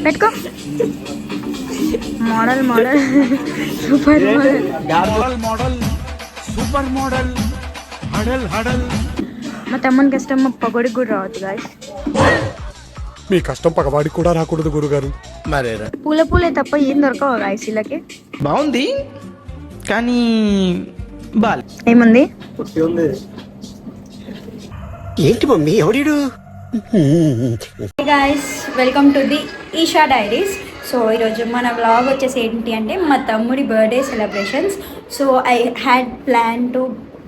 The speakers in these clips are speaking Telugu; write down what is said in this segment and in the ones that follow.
పెట్టుకో. Model model super model super model హడల్ హడల్. మా తమ్ముని కష్టం మా పగోడికి కూడా రావద్దు గాయస్. మీ కష్టం పగవాడికి కూడా రాకూడదు గురుగారు. మరేరా పూల పూలే తప్ప ఏం దొరకవు గాయస్ వీళ్ళకి. బాగుంది కానీ బాల్ ఏముంది? ఏంటి మమ్మీ ఎవడీడు? Guys welcome to the Eesha diaries. So ఈరోజు మన వ్లాగ్ వచ్చేసి ఏంటి అంటే మా తమ్ముడి birthday celebrations. So I had plan to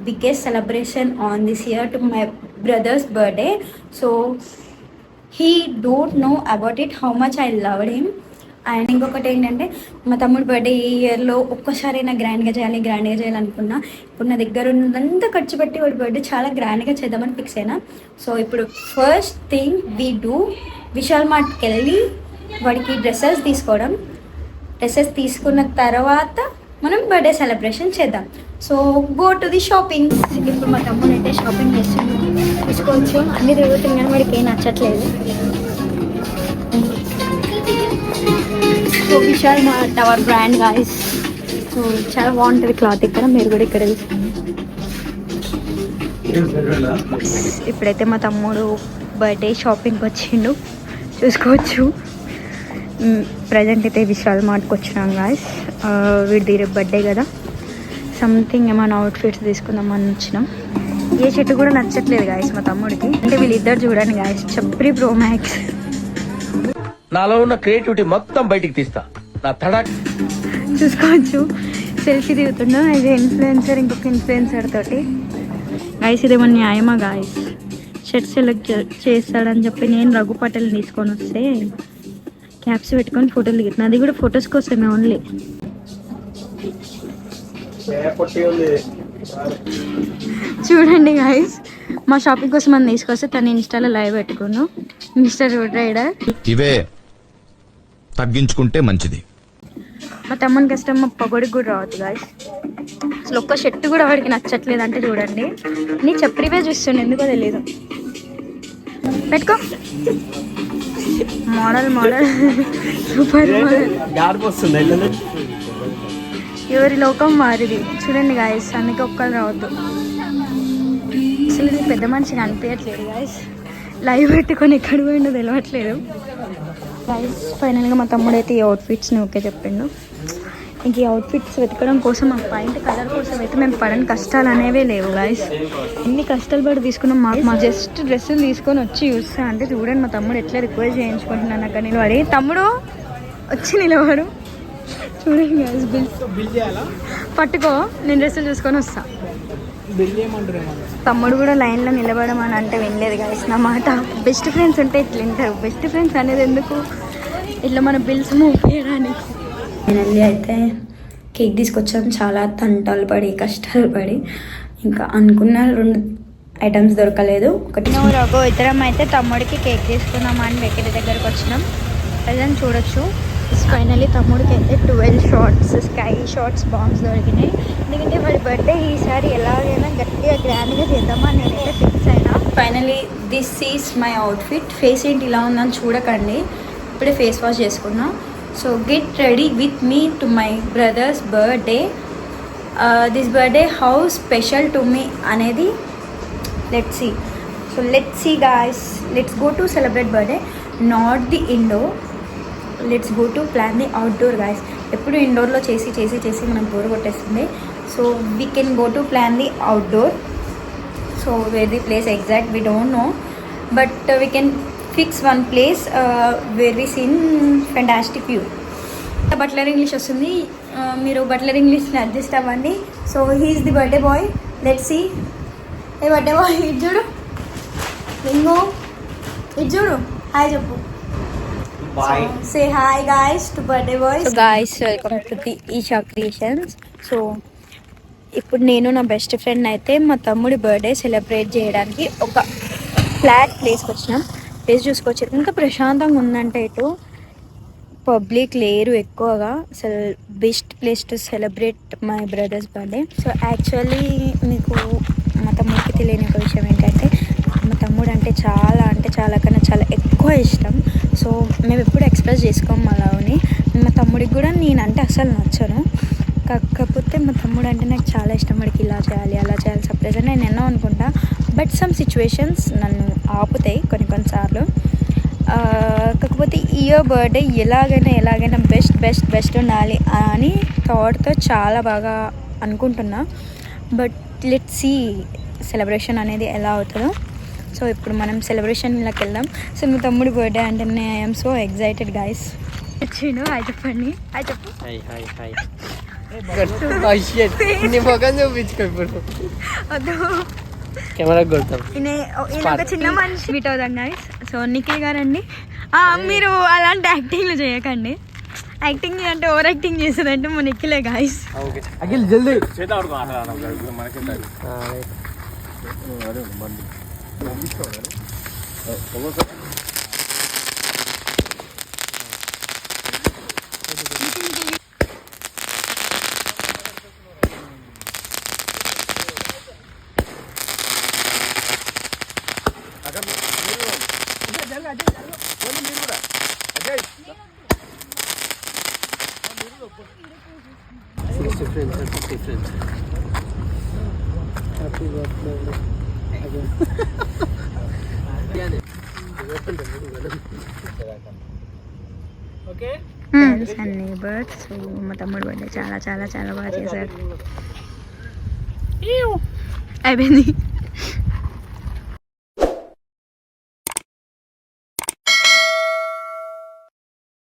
biggest celebration on this year to my brother's birthday. So he don't know about it how much I loved him. And ఇంకొకటి ఏంటంటే మా తమ్ముడి బర్త్డే ఈ ఇయర్లో ఒక్కసారైనా గ్రాండ్గా చేయాలనుకున్నా. ఇప్పుడు నా దగ్గర ఉన్నదంతా ఖర్చు పెట్టి వాడి బర్త్డే చాలా గ్రాండ్గా చేద్దామని ఫిక్స్ అయినా. సో ఇప్పుడు first thing we do Vishal మార్ట్కి వెళ్ళి వాడికి డ్రెస్సెస్ తీసుకున్న తర్వాత మనం బర్త్డే సెలబ్రేషన్ చేద్దాం. So go to the shopping. ఇప్పుడు మా తమ్ముడు అయితే షాపింగ్ చేస్తున్నాం, తీసుకోవచ్చు. అన్నీ తిరుగుతుంది కానీ వాడికి ఏం నచ్చట్లేదు. So Vishal mart hour brand guys. So చాలా బాగుంటుంది క్లాత్. ఇక్కడ మీరు కూడా ఇక్కడ తీసుకోండి. ఇప్పుడైతే మా తమ్ముడు బర్త్డే షాపింగ్కి వచ్చిండు, చూసుకోవచ్చు. ప్రజెంట్ అయితే విశాల్ మార్ట్కి వచ్చినాం గాయస్. వీడిది రేపు బర్త్డే కదా, సంథింగ్ ఏమైనా అవుట్ఫిట్స్ తీసుకుందామని వచ్చినాం. ఏ షర్ట్ కూడా నచ్చట్లేదు గాయస్ మా తమ్ముడికి. అంటే వీళ్ళిద్దరు చూడండి గాయస్, చప్రి ప్రో మ్యాక్స్. నాలో ఉన్న క్రియేటివిటీ మొత్తం బయటికి తీస్తా. నా తడా చూసుకోవచ్చు. సెల్ఫీ దిగుతున్నాం యాజ్ ఏ ఇన్ఫ్లుయెన్సర్ ఇంకొక ఇన్ఫ్లుయెన్సర్ తోటి. గాయస్ ఇదేమన్నా న్యాయమా గాయస్? షర్ట్ సెలెక్ట్ చేస్తాడని చెప్పి నేను రఘు పటేల్ తీసుకొని వస్తే క్యాప్స్ పెట్టుకొని ఫోటోలు దిగుతున్నా. అది కూడా ఫొటోస్ కోసమే ఓన్లీ. చూడండి గాయస్, మా షాపింగ్ కోసం మనం తీసుకొస్తే తను ఇన్స్టాలో లైవ్ పెట్టుకున్నాం. Mister road rider. ఇవే తగ్గించుకుంటే మంచిది. మా తమ్ముని కష్టం మా పగోడికి కూడా రావద్దు గాయస్. అసలు ఒక్క షర్ట్ కూడా వాడికి నచ్చట్లేదు. అంటే చూడండి, నీ చప్రివే చూస్తుండే, ఎందుకో తెలీదు. పెట్టుకో. Model model super model. ఎవరి లోకం వారిది. చూడండి గాయస్, అందుకే ఒక్కరు రావద్దు. అసలు ఇది పెద్ద మనిషిని అనిపించట్లేదు గాయస్. లైవ్ పెట్టుకొని ఎక్కడ పోయిండో తెలియట్లేదు గాయస్. ఫైనల్గా మా తమ్ముడు అయితే ఈ అవుట్ఫిట్స్ని ఓకే చెప్పిండు. ఇంక ఈ అవుట్ఫిట్స్ వెతకడం కోసం ఆ పాయింట్ కలర్ కోసం అయితే మేము పడని కష్టాలు అనేవే లేవు గాయస్. ఎన్ని కష్టాలు పడి తీసుకున్నాం. మా జస్ట్ డ్రెస్సులు తీసుకొని వచ్చి చూస్తా అంటే చూడండి మా తమ్ముడు ఎట్లా రిక్వెస్ట్ చేయించుకుంటున్నాను అక్కడ నిలబడి. తమ్ముడు వచ్చి నిలబడు. చూడండి గాయస్, బిల్ పట్టుకో, నేను డ్రెస్సులు చూసుకొని వస్తా. తమ్ముడు కూడా లైన్లో నిలబడమని అంటే వినలేదు గాయస్ నా మాట. బెస్ట్ ఫ్రెండ్స్ ఉంటే ఇట్లా వింటారు. బెస్ట్ ఫ్రెండ్స్ అనేది ఎందుకు, ఇట్లా మన బిల్స్ మూవ్ చేయడానికి. ఫైనల్లీ అయితే కేక్ తీసుకొచ్చాం. చాలా తంటాలు పడి కష్టాలు పడి ఇంకా అనుకున్న 2 ఐటమ్స్ దొరకలేదు. ఒకటి రఘు ఇద్దరం అయితే తమ్ముడికి కేక్ తీసుకున్నామని బేకరీ దగ్గరకు వచ్చినాం. ప్రజెంట్ చూడొచ్చు. ఫైనల్లీ తమ్ముడికి అయితే 12 షార్ట్స్ స్కై షార్ట్స్ బాంబ్స్ దొరికినాయి. ఎందుకంటే వాడి బర్త్డే ఈసారి ఎలాగైనా గట్టిగా గ్రాండ్గా చేద్దామని నేనైతే ఫిక్స్ అయినా. Finally this is my outfit. Face ఏంటి ఇలా ఉందని చూడకండి, ఇప్పుడే ఫేస్ వాష్ చేసుకున్నా. So get ready with me to my brother's birthday. This birthday how special to me అనేది let's see. So let's see guys, let's go to celebrate birthday, not the indoor. Let's go to plan the outdoor guys. ఎప్పుడు ఇండోర్లో చేసి మనం బోర్ కొట్టేస్తుంది. So we can go to plan the outdoor. So where the place exact we don't know, but we can fix one place where we seen fantastic view. Butler English వస్తుంది, మీరు బట్లర్ ఇంగ్లీష్ని అడ్జస్ట్ అవ్వండి. So he's the birthday boy. Let's see. ఏ బర్త్డే బాయ్ ఇది చూడు, లింగో ఇది చూడు, హాయ్ చెప్పు. Say hi guys to birthday boys. So guys, welcome to the Isha Creations. So ఇప్పుడు నేను నా బెస్ట్ ఫ్రెండ్ అయితే మా తమ్ముడి బర్త్డే సెలబ్రేట్ చేయడానికి ఒక ఫ్లాట్ ప్లేస్కి వచ్చినాం. ప్లేస్ చూసుకోవచ్చు ఎంత ప్రశాంతంగా ఉందంటే. ఇటు పబ్లిక్ లేరు ఎక్కువగా. అసలు best place to celebrate my brother's birthday. So actually మీకు మా తమ్ముడికి తెలియని ఒక విషయం ఏంటంటే మా తమ్ముడు అంటే చాలా కన్నా చాలా ఎక్కువ ఇష్టం. సో మేము ఎప్పుడు ఎక్స్ప్రెస్ చేసుకోము మా లవ్ని. మా తమ్ముడికి కూడా నేనంటే అసలు నచ్చను, కాకపోతే మా తమ్ముడు అంటే నాకు చాలా ఇష్టం. వాడికి ఇలా చేయాలి అలా చేయాలి సర్ప్రైజ్ అని నేను ఎన్నో అనుకుంటా. బట్ సమ్ సిచ్యువేషన్స్ నన్ను ఆపుతాయి కొన్నిసార్లు. కాకపోతే ఇయర్ బర్త్డే ఎలాగైనా బెస్ట్ ఉండాలి అని థాట్తో చాలా బాగా అనుకుంటున్నా. బట్ లెట్స్ సీ సెలబ్రేషన్ అనేది ఎలా అవుతుందో. సో ఇప్పుడు మనం సెలబ్రేషన్లోకి వెళ్దాం. సో మా తమ్ముడి బర్త్డే అంటేనే ఐఎమ్ సో ఎగ్జైటెడ్ గైస్. వచ్చిండు, హాయ్ చెప్పండి. హాయ్ చెప్పు. చూపించుకో ఇప్పుడు వద్దు, కెమెరా కొడతాం. ఈయన ఒక చిన్న మనిషి మీట్ అవుదాం గైస్. సో నిఖిల్ గారండి, మీరు అలాంటి యాక్టింగ్లు చేయకండి. యాక్టింగ్ అంటే ఓవర్ యాక్టింగ్ చేసేదంటే మా నిఖిలే గాయస్. అఖిల్ జల్దీ సన్నీ బర్డ్. సో మా తమ్ముడు బర్త్డే చాలా చాలా చాలా బాగా చేశారు. అయిపోయింది.